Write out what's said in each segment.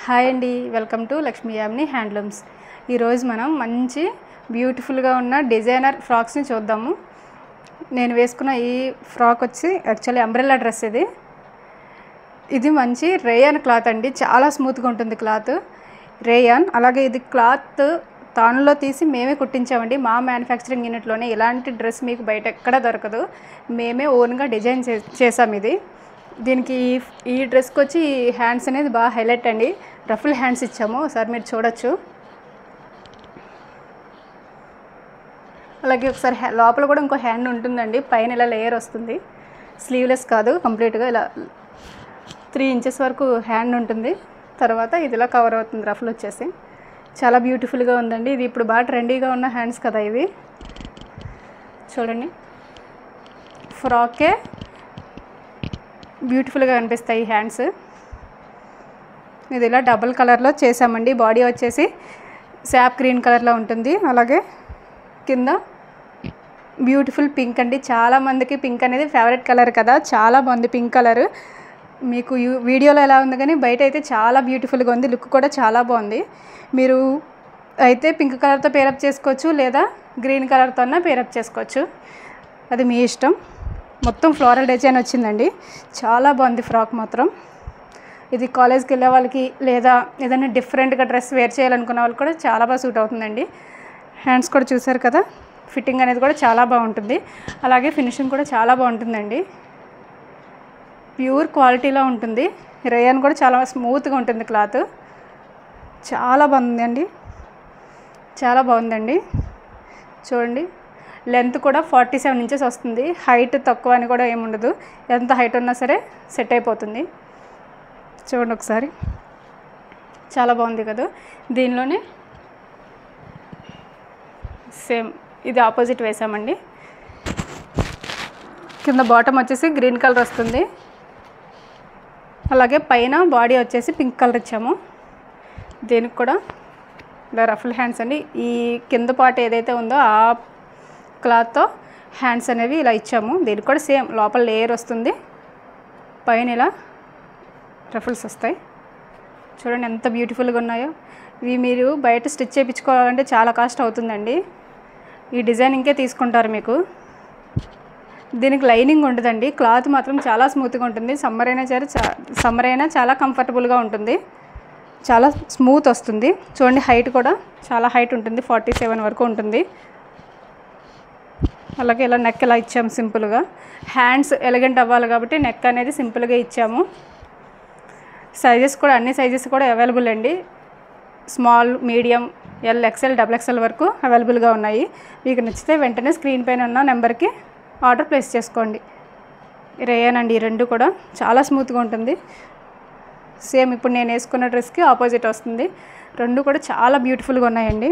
Hi అండి, welcome to Lakshmi Yamini handlooms. ఈరోజు మనం మంచి బ్యూటిఫుల్గా ఉన్న డిజైనర్ ఫ్రాక్స్ని చూద్దాము. నేను వేసుకున్న ఈ ఫ్రాక్ వచ్చి యాక్చువల్లీ అంబ్రెల్లా డ్రెస్. ఇది మంచి రేయాన్ క్లాత్ అండి, చాలా స్మూత్గా ఉంటుంది క్లాత్ రేయాన్. అలాగే ఇది క్లాత్ తానులో తీసి మేమే కుట్టించామండి. మా మ్యానుఫ్యాక్చరింగ్ యూనిట్లోనే. ఇలాంటి డ్రెస్ మీకు బయట ఎక్కడ దొరకదు, మేమే ఓన్గా డిజైన్ చేసాం. దీనికి ఈ డ్రెస్కి వచ్చి హ్యాండ్స్ అనేది బాగా హైలైట్ అండి. రఫుల్ హ్యాండ్స్ ఇచ్చాము, ఒకసారి మీరు చూడొచ్చు. అలాగే ఒకసారి లోపల కూడా ఇంకో హ్యాండ్ ఉంటుందండి, పైన ఇలా లేయర్ వస్తుంది. స్లీవ్లెస్ కాదు, కంప్లీట్గా ఇలా 3 ఇంచెస్ వరకు హ్యాండ్ ఉంటుంది. తర్వాత ఇది ఇలా కవర్ అవుతుంది రఫుల్ వచ్చేసి. చాలా బ్యూటిఫుల్గా ఉందండి. ఇది ఇప్పుడు బాగా ట్రెండీగా ఉన్న హ్యాండ్స్ కదా ఇవి. చూడండి, ఫ్రాకే బ్యూటిఫుల్గా కనిపిస్తాయి ఈ హ్యాండ్స్. ఇది ఇలా డబుల్ కలర్లో చేసామండి. బాడీ వచ్చేసి శాప్ గ్రీన్ కలర్లో ఉంటుంది. అలాగే కింద బ్యూటిఫుల్ పింక్ అండి. చాలామందికి పింక్ అనేది ఫేవరెట్ కలర్ కదా, చాలా బాగుంది పింక్ కలర్. మీకు వీడియోలో ఎలా ఉంది కానీ బయట అయితే చాలా బ్యూటిఫుల్గా ఉంది. లుక్ కూడా చాలా బాగుంది. మీరు అయితే పింక్ కలర్తో పేరప్ చేసుకోవచ్చు, లేదా గ్రీన్ కలర్తో అన్నా పేరప్ చేసుకోవచ్చు, అది మీ ఇష్టం. మొత్తం ఫ్లోరల్ డిజైన్ వచ్చిందండి, చాలా బాగుంది ఫ్రాక్ మాత్రం. ఇది కాలేజ్కి వెళ్ళే వాళ్ళకి లేదా ఏదైనా డిఫరెంట్గా డ్రెస్ వేర్ చేయాలనుకున్న వాళ్ళకి కూడా చాలా బాగా సూట్ అవుతుందండి. హ్యాండ్స్ కూడా చూసారు కదా, ఫిట్టింగ్ అనేది కూడా చాలా బాగుంటుంది. అలాగే ఫినిషింగ్ కూడా చాలా బాగుంటుందండి, ప్యూర్ క్వాలిటీలో ఉంటుంది. రేయాన్ కూడా చాలా స్మూత్గా ఉంటుంది క్లాత్. చాలా బాగుందండి, చాలా బాగుందండి. చూడండి, లెంత్ కూడా 47 ఇంచెస్ వస్తుంది. హైట్ తక్కువ అని కూడా ఏముండదు, ఎంత హైట్ ఉన్నా సరే సెట్ అయిపోతుంది. చూడండి ఒకసారి, చాలా బాగుంది కదా. దీనిలోనే సేమ్ ఇది ఆపోజిట్ వేసామండి. కింద బాటమ్ వచ్చేసి గ్రీన్ కలర్ వస్తుంది. అలాగే పైన బాడీ వచ్చేసి పింక్ కలర్ ఇచ్చాము. దీనికి కూడా ఇలా రఫుల్ హ్యాండ్స్ అండి. ఈ కింద పార్ట్ ఏదైతే ఉందో ఆ క్లాత్తో హ్యాండ్స్ అనేవి ఇలా ఇచ్చాము. దీనికి కూడా సేమ్ లోపల లేయర్ వస్తుంది, పైన ఇలా రఫుల్స్ వస్తాయి. చూడండి ఎంత బ్యూటిఫుల్గా ఉన్నాయో. ఇవి మీరు బయట స్టిచ్ చేయించుకోవాలంటే చాలా కాస్ట్ అవుతుందండి. ఈ డిజైనింగ్కే తీసుకుంటారు మీకు. దీనికి లైనింగ్ ఉండదండి, క్లాత్ మాత్రం చాలా స్మూత్గా ఉంటుంది. సమ్మర్ అయినా చాలా కంఫర్టబుల్గా ఉంటుంది, చాలా స్మూత్ వస్తుంది. చూడండి, హైట్ కూడా చాలా హైట్ ఉంటుంది, 47 వరకు ఉంటుంది. అలాగే ఇలా నెక్ ఇలా ఇచ్చాము సింపుల్గా. హ్యాండ్స్ ఎలిగెంట్ అవ్వాలి కాబట్టి నెక్ అనేది సింపుల్గా ఇచ్చాము. సైజెస్ కూడా అన్ని సైజెస్ కూడా అవైలబుల్ అండి. Small, medium, L, XL, XXL వరకు అవైలబుల్గా ఉన్నాయి. మీకు నచ్చితే వెంటనే స్క్రీన్ పైన ఉన్న నెంబర్కి ఆర్డర్ ప్లేస్ చేసుకోండి. రేయాన్ అండి, ఈ రెండు కూడా చాలా స్మూత్గా ఉంటుంది. సేమ్ ఇప్పుడు నేను వేసుకున్న డ్రెస్కి ఆపోజిట్ వస్తుంది. రెండు కూడా చాలా బ్యూటిఫుల్గా ఉన్నాయండి.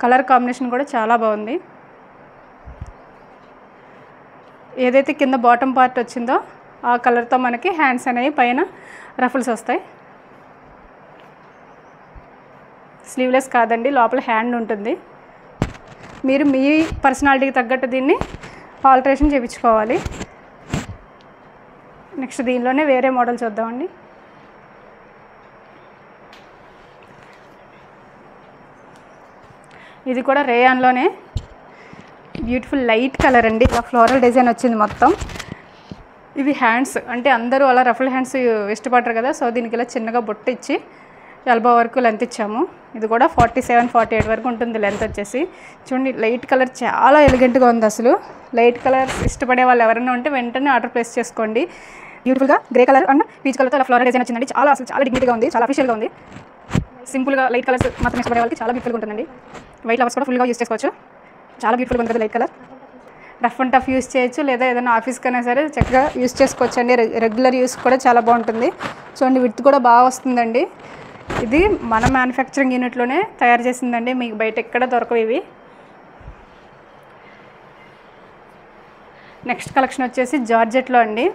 కలర్ కాంబినేషన్ కూడా చాలా బాగుంది. ఏదైతే కింద బాటమ్ పార్ట్ వచ్చిందో ఆ కలర్తో మనకి హ్యాండ్స్ అనేవి పైన రఫుల్స్ వస్తాయి. స్లీవ్లెస్ కాదండి, లోపల హ్యాండ్ ఉంటుంది. మీరు మీ పర్సనాలిటీకి తగ్గట్టు దీన్ని ఆల్టరేషన్ చేయించుకోవాలి. నెక్స్ట్ దీనిలోనే వేరే మోడల్ చూద్దామండి. ఇది కూడా రేయాన్లోనే బ్యూటిఫుల్ లైట్ కలర్ అండి. ఇలా ఫ్లోరల్ డిజైన్ వచ్చింది మొత్తం. ఇవి హ్యాండ్స్ అంటే అందరూ అలా రఫుల్ హ్యాండ్స్ ఇష్టపడరు కదా, సో దీనికి ఇలా చిన్నగా బొట్టు ఇచ్చి ఎల్బో వరకు లెంత్ ఇచ్చాము. ఇది కూడా 47, 48 వరకు ఉంటుంది లెంత్ వచ్చేసి. చూడండి, లైట్ కలర్ చాలా ఎలిగెంట్గా ఉంది. అసలు లైట్ కలర్ ఇష్టపడే వాళ్ళు ఎవరైనా ఉంటే వెంటనే ఆర్డర్ ప్లేస్ చేసుకోండి. బ్యూటిఫుల్గా గ్రే కలర్ అండ్ పీచ్ కలర్తో అలా ఫ్లోరల్ డిజైన్ వచ్చిందండి. చాలా డిగ్నిటీగా ఉంది, చాలా అఫీషియల్గా ఉంది. సింపుల్గా లైట్ కలర్స్ మాత్రం ఇష్టపడే వాళ్ళకి చాలా బ్యూటిఫుల్గా ఉంటుందండి. వైట్ ఫ్లవర్స్ కూడా ఫుల్గా యూస్ చేసుకోవచ్చు, చాలా బ్యూటిఫుల్గా ఉంటుంది light colour. Rough and tough use చేయొచ్చు, లేదా ఏదైనా ఆఫీస్కైనా సరే చక్కగా యూస్ చేసుకోవచ్చు అండి. రెగ్యులర్ యూస్ కూడా చాలా బాగుంటుంది. చూడండి, విడ్త్ కూడా బాగా వస్తుందండి. ఇది మన మ్యానుఫ్యాక్చరింగ్ యూనిట్లోనే తయారు చేసిందండి, మీకు బయట ఎక్కడ దొరకవు ఇవి. నెక్స్ట్ కలెక్షన్ వచ్చేసి జార్జెట్లో అండి.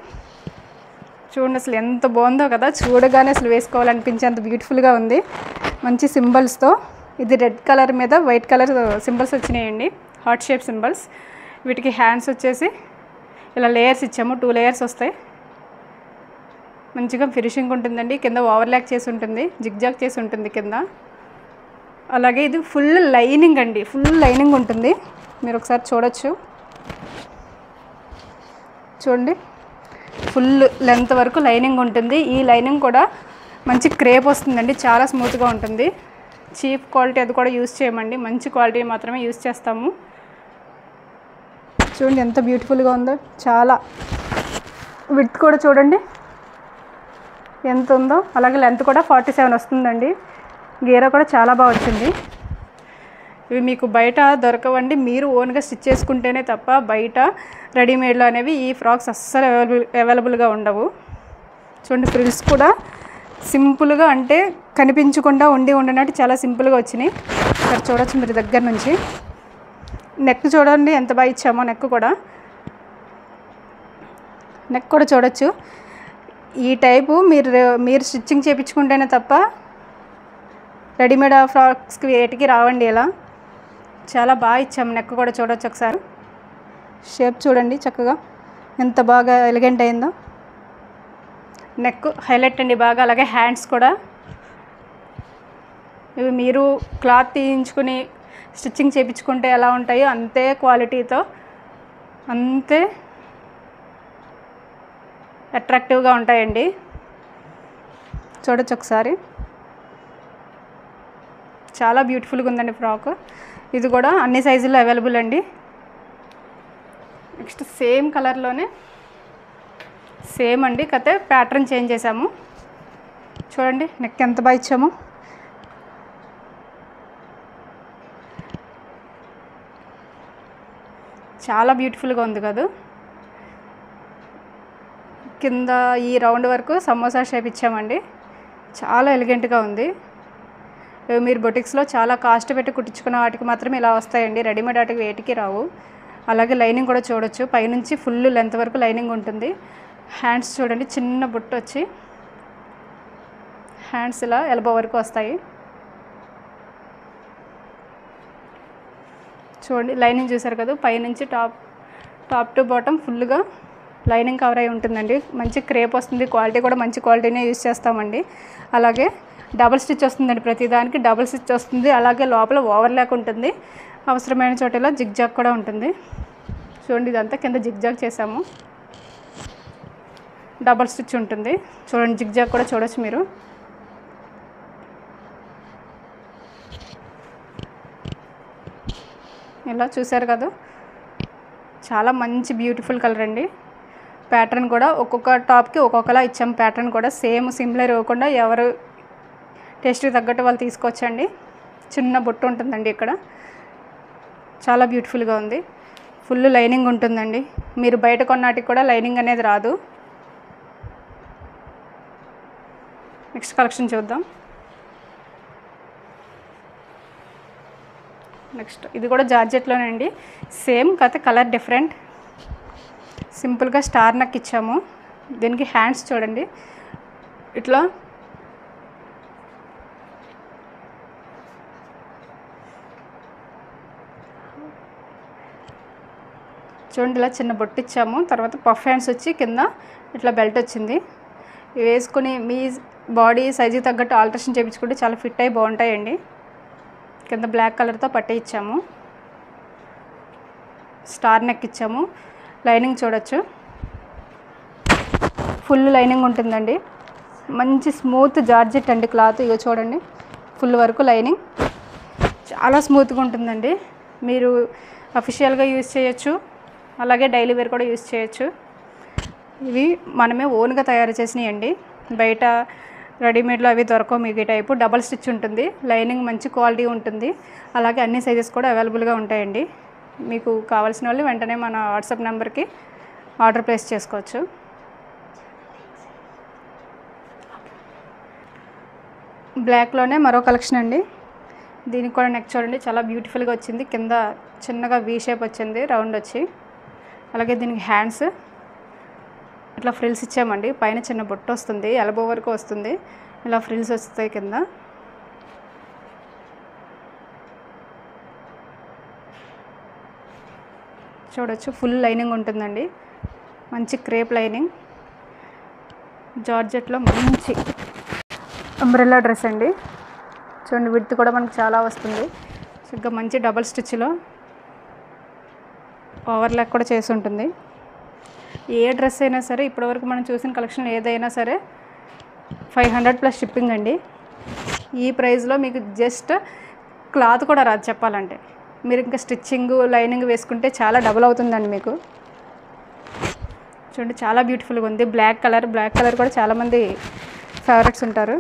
చూడండి, అసలు ఎంత బాగుందో కదా, చూడగానే అసలు వేసుకోవాలనిపించేంత బ్యూటిఫుల్గా ఉంది. మంచి సింబల్స్తో. ఇది రెడ్ కలర్ మీద వైట్ కలర్ సింబల్స్ వచ్చినాయండి, హార్ట్ షేప్ సింబల్స్. వీటికి హ్యాండ్స్ వచ్చేసి ఇలా లేయర్స్ ఇచ్చాము, 2 లేయర్స్ వస్తాయి. మంచిగా ఫినిషింగ్ ఉంటుందండి. కింద ఓవర్లాక్ చేసి ఉంటుంది, జిగ్జాగ్ చేసి ఉంటుంది కింద. అలాగే ఇది ఫుల్ లైనింగ్ అండి, ఫుల్ లైనింగ్ ఉంటుంది. మీరు ఒకసారి చూడొచ్చు, చూడండి ఫుల్ లెంత్ వరకు లైనింగ్ ఉంటుంది. ఈ లైనింగ్ కూడా మంచి క్రేప్ వస్తుందండి, చాలా స్మూత్గా ఉంటుంది. చీప్ క్వాలిటీ అది కూడా యూజ్ చేయమండి, మంచి క్వాలిటీ మాత్రమే యూజ్ చేస్తాము. చూడండి ఎంత బ్యూటిఫుల్గా ఉందో, చాలా విడ్త్ కూడా చూడండి ఎంత ఉందో. అలాగే లెంత్ కూడా 47 వస్తుందండి. గీర కూడా చాలా బాగా వచ్చింది. ఇవి మీకు బయట దొరకవండి, మీరు ఓన్గా స్టిచ్ చేసుకుంటేనే తప్ప బయట రెడీమేడ్లో అనేవి ఈ ఫ్రాక్స్ అస్సలు అవైలబుల్గా ఉండవు. చూడండి ఫ్రిల్స్ కూడా సింపుల్గా, అంటే కనిపించకుండా ఉండనట్టు చాలా సింపుల్గా వచ్చినాయి. ఇక్కడ చూడొచ్చు మీరు దగ్గర నుంచి. నెక్ చూడండి ఎంత బాగా ఇచ్చామో, నెక్ కూడా చూడొచ్చు. ఈ టైపు మీరు స్టిచ్చింగ్ చేయించుకుంటేనే తప్ప రెడీమేడ్ ఫ్రాక్స్కి వేటికి రావండి. ఇలా చాలా బాగా ఇచ్చాము. నెక్ కూడా చూడొచ్చు ఒకసారి, షేప్ చూడండి చక్కగా ఎంత బాగా ఎలిగెంట్ అయిందో. నెక్ హైలైట్ అండి బాగా. అలాగే హ్యాండ్స్ కూడా ఇవి మీరు క్లాత్ తీయించుకుని స్టిచ్చింగ్ చేయించుకుంటే ఎలా ఉంటాయో అంతే క్వాలిటీతో, అంతే అట్రాక్టివ్గా ఉంటాయండి. చూడొచ్చు ఒకసారి, చాలా బ్యూటిఫుల్గా ఉందండి ఫ్రాక్. ఇది కూడా అన్ని సైజుల్లో అవైలబుల్ అండి. నెక్స్ట్ సేమ్ కలర్లోనే సేమ్ అండి, కాకపోతే ప్యాటర్న్ చేంజ్ చేసాము. చూడండి నెక్ ఎంత బాగా ఇచ్చాము. చాలా బ్యూటిఫుల్గా ఉంది కదా. కింద ఈ రౌండ్ వరకు సమోసా షేప్ ఇచ్చామండి, చాలా ఎలిగెంట్గా ఉంది. మీరు బొటిక్స్లో చాలా కాస్ట్ పెట్టి కుట్టించుకున్న వాటికి మాత్రమే ఇలా వస్తాయండి, రెడీమేడ్ వాటికి వేటికి రావు. అలాగే లైనింగ్ కూడా చూడొచ్చు, పైనుంచి ఫుల్ లెంత్ వరకు లైనింగ్ ఉంటుంది. హ్యాండ్స్ చూడండి, చిన్న బుట్ట వచ్చి హ్యాండ్స్ ఇలా ఎల్బో వరకు వస్తాయి. చూడండి లైనింగ్ చూసారు కదా, పైనుంచి టాప్ టు బాటమ్ ఫుల్గా లైనింగ్ కవర్ అయి ఉంటుందండి. మంచి క్రేప్ వస్తుంది, క్వాలిటీ కూడా మంచి క్వాలిటీనే యూజ్ చేస్తామండి. అలాగే డబుల్ స్టిచ్ వస్తుందండి, ప్రతిదానికి డబుల్ స్టిచ్ వస్తుంది. అలాగే లోపల ఓవర్లాక్ ఉంటుంది, అవసరమైన చోటలో జిగ్జాగ్ కూడా ఉంటుంది. చూడండి ఇదంతా కింద జిగ్జాగ్ చేసాము, డబుల్ స్టిచ్ ఉంటుంది. చూడండి జిగ్జాగ్ కూడా చూడొచ్చు మీరు. ఇలా చూసారు కదా, చాలా మంచి బ్యూటిఫుల్ కలర్ అండి. ప్యాటర్న్ కూడా ఒక్కొక్క టాప్కి ఒక్కొక్కలా ఇచ్చాము. ప్యాటర్న్ కూడా సేమ్ సిమిలర్ ఇవ్వకుండా ఎవరు టేస్ట్కి తగ్గట్టు వాళ్ళు తీసుకోవచ్చండి. చిన్న బొట్టు ఉంటుందండి ఇక్కడ, చాలా బ్యూటిఫుల్గా ఉంది. ఫుల్ లైనింగ్ ఉంటుందండి, మీరు బయట కొన్నాటికి కూడా లైనింగ్ అనేది రాదు. నెక్స్ట్ కలెక్షన్ చూద్దాం. నెక్స్ట్ ఇది కూడా జార్జెట్లోనే అండి, సేమ్ కాకపోతే కలర్ డిఫరెంట్. సింపుల్గా స్టార్ నెక్ ఇచ్చాము. దీనికి హ్యాండ్స్ చూడండి ఇట్లా చూడండి, ఇలా చిన్న బొట్టు ఇచ్చాము. తర్వాత పఫ్ హ్యాండ్స్ వచ్చి కింద ఇట్లా బెల్ట్ వచ్చింది. ఇవి వేసుకుని మీ బాడీ సైజుకి తగ్గట్టు ఆల్టరేషన్ చేయించుకుంటే చాలా ఫిట్ అయ్యి బాగుంటాయండి. కింద బ్లాక్ కలర్తో పట్టే ఇచ్చాము, స్టార్ నెక్ ఇచ్చాము. లైనింగ్ చూడొచ్చు, ఫుల్ లైనింగ్ ఉంటుందండి. మంచి స్మూత్ జార్జెట్ అండి క్లాత్. ఇగో చూడండి ఫుల్ వరకు లైనింగ్, చాలా స్మూత్గా ఉంటుందండి. మీరు అఫీషియల్గా యూజ్ చేయొచ్చు, అలాగే డైలీ వేర్ కూడా యూజ్ చేయొచ్చు. ఇవి మనమే ఓన్గా తయారు చేసినాయి అండి, బయట రెడీమేడ్లో అవి దొరకవు. మీకు ఈ టైపు డబల్ స్టిచ్ ఉంటుంది, లైనింగ్ మంచి క్వాలిటీ ఉంటుంది. అలాగే అన్ని సైజెస్ కూడా అవైలబుల్గా ఉంటాయండి. మీకు కావాల్సిన వాళ్ళు వెంటనే మన వాట్సాప్ నెంబర్కి ఆర్డర్ ప్లేస్ చేసుకోవచ్చు. బ్లాక్లోనే మరో కలెక్షన్ అండి. దీనికి కూడా నెక్ చూడండి చాలా బ్యూటిఫుల్గా వచ్చింది. కింద చిన్నగా వీ షేప్ వచ్చింది, రౌండ్ వచ్చి. అలాగే దీనికి హ్యాండ్స్ ఇట్లా ఫ్రిల్స్ ఇచ్చామండి. పైన చిన్న బొట్టు వస్తుంది, ఎల్బో వరకు వస్తుంది. ఇలా ఫ్రిల్స్ వస్తాయి కింద. చూడొచ్చు ఫుల్ లైనింగ్ ఉంటుందండి, మంచి క్రేప్ లైనింగ్. జార్జెట్లో మంచి అంబ్రెల్లా డ్రెస్ అండి. చూడండి విడ్త్ కూడా మనకు చాలా వస్తుంది. చక్కగా మంచి డబల్ స్టిచ్లో ఓవర్లాక్ కూడా చేసి ఉంటుంది. ఏ డ్రెస్ అయినా సరే ఇప్పటివరకు మనం చూసిన కలెక్షన్ ఏదైనా సరే 500 ప్లస్ షిప్పింగ్ అండి. ఈ ప్రైస్లో మీకు జస్ట్ క్లాత్ కూడా రాదు చెప్పాలంటే. మీరు ఇంకా స్టిచ్చింగ్ లైనింగ్ వేసుకుంటే చాలా డబుల్ అవుతుందండి మీకు. చూడండి చాలా బ్యూటిఫుల్గా ఉంది. బ్లాక్ కలర్ కూడా చాలామంది ఫేవరెట్స్ ఉంటారు.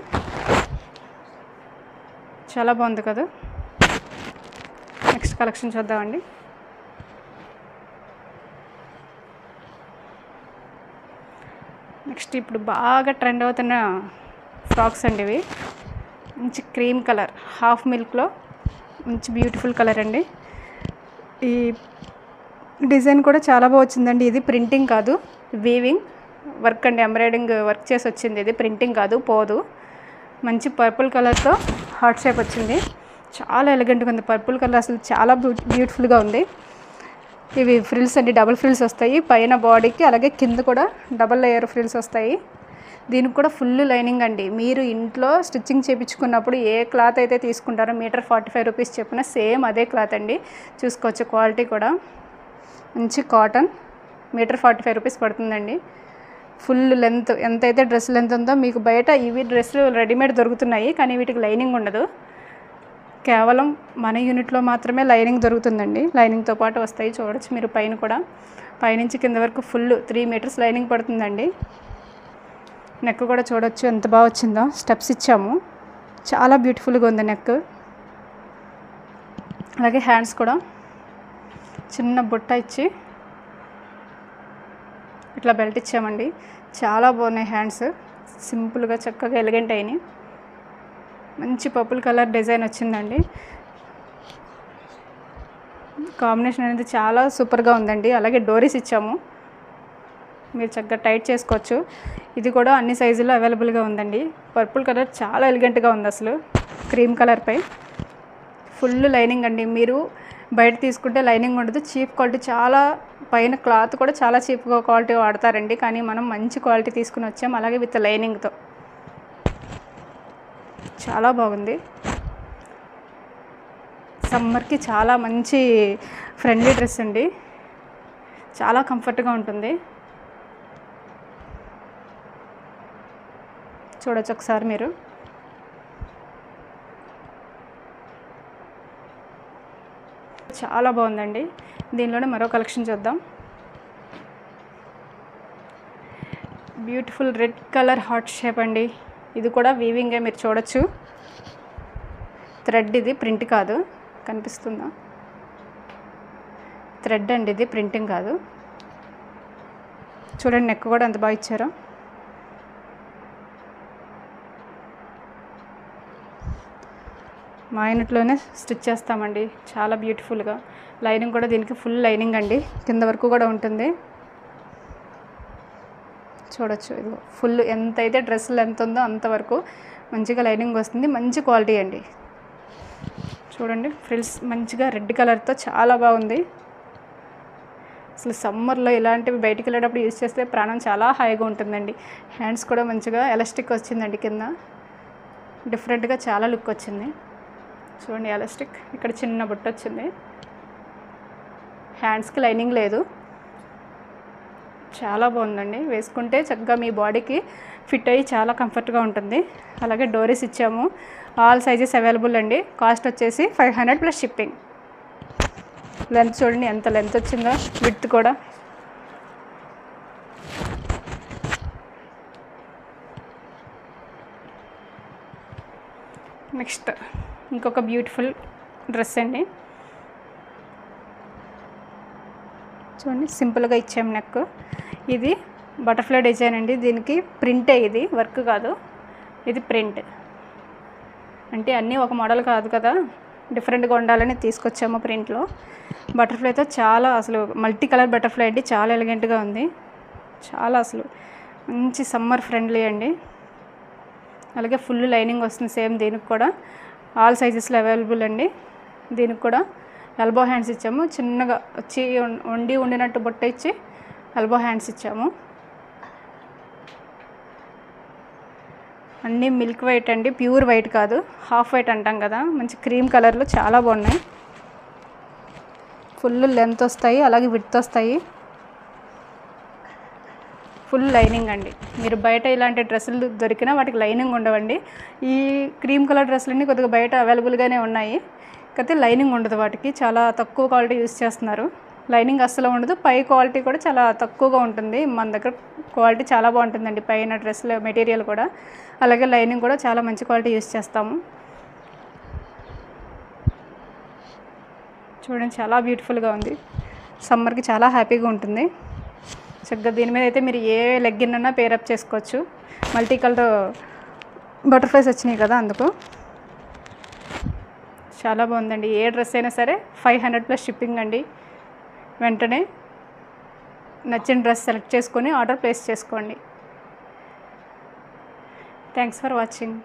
చాలా బాగుంది కదా. నెక్స్ట్ కలెక్షన్ చూద్దామండి. నెక్స్ట్ ఇప్పుడు బాగా ట్రెండ్ అవుతున్న ఫ్రాక్స్ అండి ఇవి. మంచి క్రీమ్ కలర్ హాఫ్ మిల్క్లో మంచి బ్యూటిఫుల్ కలర్ అండి. ఈ డిజైన్ కూడా చాలా బాగా వచ్చిందండి. ఇది ప్రింటింగ్ కాదు, వీవింగ్ వర్క్ అండి. ఎంబ్రాయిడింగ్ వర్క్ చేసి వచ్చింది. ఇది ప్రింటింగ్ కాదు, పోదు. మంచి పర్పుల్ కలర్తో హార్ట్ షేప్ వచ్చింది. చాలా ఎలిగెంట్గా ఉంది. పర్పుల్ కలర్ అసలు చాలా బ్యూటిఫుల్గా ఉంది. ఇవి ఫ్రిల్స్ అండి, డబుల్ ఫ్రిల్స్ వస్తాయి పైన బాడీకి, అలాగే కింద కూడా డబల్ లేయర్ ఫ్రిల్స్ వస్తాయి. దీనికి కూడా ఫుల్ లైనింగ్ అండి. మీరు ఇంట్లో స్టిచ్చింగ్ చేయించుకున్నప్పుడు ఏ క్లాత్ అయితే తీసుకుంటారో మీటర్ 45 రూపీస్ చెప్పిన సేమ్ అదే క్లాత్ అండి. చూసుకోవచ్చు క్వాలిటీ కూడా మంచి కాటన్. మీటర్ 45 రూపీస్ పడుతుందండి. ఫుల్ లెంత్ ఎంతైతే డ్రెస్ లెంత్ ఉందో మీకు బయట ఇవి డ్రెస్సులు రెడీమేడ్ దొరుకుతున్నాయి, కానీ వీటికి లైనింగ్ ఉండదు. కేవలం మన యూనిట్లో మాత్రమే లైనింగ్ దొరుకుతుందండి. లైనింగ్తో పాటు వస్తాయి. చూడొచ్చు మీరు పైన కూడా, పైనుంచి కింద వరకు ఫుల్ 3 మీటర్స్ లైనింగ్ పడుతుందండి. నెక్ కూడా చూడొచ్చు ఎంత బాగా వచ్చిందో. స్టెప్స్ ఇచ్చాము, చాలా బ్యూటిఫుల్గా ఉంది నెక్. అలాగే హ్యాండ్స్ కూడా చిన్న బుట్ట ఇచ్చి ఇట్లా బెల్ట్ ఇచ్చామండి. చాలా బాగున్నాయి హ్యాండ్స్. సింపుల్గా చక్కగా ఎలిగెంట్ అయినాయి. మంచి పర్పుల్ కలర్ డిజైన్ వచ్చిందండి. కాంబినేషన్ అనేది చాలా సూపర్గా ఉందండి. అలాగే డోరీస్ ఇచ్చాము, మీరు చక్కగా టైట్ చేసుకోవచ్చు. ఇది కూడా అన్ని సైజుల్లో అవైలబుల్గా ఉందండి. పర్పుల్ కలర్ చాలా ఎలిగెంట్గా ఉంది అసలు. క్రీమ్ కలర్పై ఫుల్ లైనింగ్ అండి. మీరు బయట తీసుకుంటే లైనింగ్ ఉండదు, చీప్ క్వాలిటీ. చాలా పైన క్లాత్ కూడా చాలా చీప్గా క్వాలిటీ వాడతారండి, కానీ మనం మంచి క్వాలిటీ తీసుకుని వచ్చాం. అలాగే విత్ లైనింగ్తో చాలా బాగుంది. సమ్మర్కి చాలా మంచి ఫ్రెండ్లీ డ్రెస్ అండి. చాలా కంఫర్ట్గా ఉంటుంది. చూడొచ్చు ఒకసారి మీరు. చాలా బాగుందండి. దీనిలోనే మరో కలెక్షన్ చూద్దాం. Beautiful red colour heart shape అండి. ఇది కూడా వీవింగే, మీరు చూడొచ్చు. థ్రెడ్, ఇది ప్రింట్ కాదు. కనిపిస్తుందా? థ్రెడ్ అండి, ఇది ప్రింటింగ్ కాదు. చూడండి నెక్ కూడా ఎంత బాగా ఇచ్చారో. మా యూనిట్లోనే స్టిచ్ చేస్తామండి, చాలా బ్యూటిఫుల్గా. లైనింగ్ కూడా దీనికి ఫుల్ లైనింగ్ అండి, కింద వరకు కూడా ఉంటుంది. చూడొచ్చు ఇది ఫుల్ ఎంతైతే డ్రెస్ లెంత్ ఉందో అంతవరకు మంచిగా లైనింగ్ వస్తుంది. మంచి క్వాలిటీ అండి. చూడండి ఫ్రిల్స్ మంచిగా రెడ్ కలర్తో చాలా బాగుంది. అసలు సమ్మర్లో ఇలాంటివి బయటికి వెళ్ళేటప్పుడు యూజ్ చేస్తే ప్రాణం చాలా హాయిగా ఉంటుందండి. హ్యాండ్స్ కూడా మంచిగా ఎలాస్టిక్ వచ్చిందండి, కింద డిఫరెంట్గా చాలా లుక్ వచ్చింది. చూడండి ఎలాస్టిక్, ఇక్కడ చిన్న బుట్ట వచ్చింది. హ్యాండ్స్కి లైనింగ్ లేదు. చాలా బాగుందండి. వేసుకుంటే చక్కగా మీ బాడీకి ఫిట్ అయ్యి చాలా కంఫర్ట్గా ఉంటుంది. అలాగే డోరీస్ ఇచ్చాము. ఆల్ సైజెస్ అవైలబుల్ అండి. కాస్ట్ వచ్చేసి 500 ప్లస్ షిప్పింగ్. లెంత్ చూడండి ఎంత లెంత్ వచ్చిందో, విడ్త్ కూడా. నెక్స్ట్ ఇంకొక బ్యూటిఫుల్ డ్రెస్ అండి. చూడండి సింపుల్గా ఇచ్చాము నెక్. ఇది బటర్ఫ్లై డిజైన్ అండి. దీనికి ప్రింటే, ఇది వర్క్ కాదు, ఇది ప్రింట్. అంటే అన్నీ ఒక మోడల్ కాదు కదా, డిఫరెంట్గా ఉండాలని తీసుకొచ్చాము ప్రింట్లో. బటర్ఫ్లైతో చాలా అసలు మల్టీ కలర్ బటర్ఫ్లై అండి. చాలా ఎలిగెంట్గా ఉంది. చాలా అసలు మంచి సమ్మర్ ఫ్రెండ్లీ అండి. అలాగే ఫుల్ లైనింగ్ వస్తుంది సేమ్ దీనికి కూడా. ఆల్ సైజెస్లో అవైలబుల్ అండి. దీనికి కూడా ఎల్బో హ్యాండ్స్ ఇచ్చాము. చిన్నగా వచ్చి ఉండినట్టు బొట్ట ఇచ్చి ఎల్బో హ్యాండ్స్ ఇచ్చాము. అన్నీ మిల్క్ వైట్ అండి, ప్యూర్ వైట్ కాదు, హాఫ్ వైట్ అంటాం కదా, మంచి క్రీమ్ కలర్లో చాలా బాగున్నాయి. ఫుల్ లెంత్ వస్తాయి, అలాగే విడ్త్ వస్తాయి. ఫుల్ లైనింగ్ అండి. మీరు బయట ఇలాంటి డ్రెస్సులు దొరికినా వాటికి లైనింగ్ ఉండవండి. ఈ క్రీమ్ కలర్ డ్రెస్సులన్నీ కొద్దిగా బయట అవైలబుల్గానే ఉన్నాయి, కాకపోతే లైనింగ్ ఉండదు వాటికి. చాలా తక్కువ క్వాలిటీ యూస్ చేస్తున్నారు, లైనింగ్ అస్సలు ఉండదు. పై క్వాలిటీ కూడా చాలా తక్కువగా ఉంటుంది. మన దగ్గర క్వాలిటీ చాలా బాగుంటుందండి, పైన డ్రెస్సుల మెటీరియల్ కూడా, అలాగే లైనింగ్ కూడా చాలా మంచి క్వాలిటీ యూస్ చేస్తాము. చూడండి చాలా బ్యూటిఫుల్గా ఉంది, సమ్మర్కి చాలా హ్యాపీగా ఉంటుంది. చక్కగా దీని మీద అయితే మీరు ఏ లెగ్గిన్ అన్నా పేరప్ చేసుకోవచ్చు. మల్టీ కలర్ బటర్ఫ్లైస్ వచ్చినాయి కదా, అందుకు చాలా బాగుందండి. ఏ డ్రెస్ అయినా సరే 500+ షిప్పింగ్ అండి. వెంటనే నచ్చిన డ్రెస్ సెలెక్ట్ చేసుకొని ఆర్డర్ ప్లేస్ చేసుకోండి. Thanks for watching.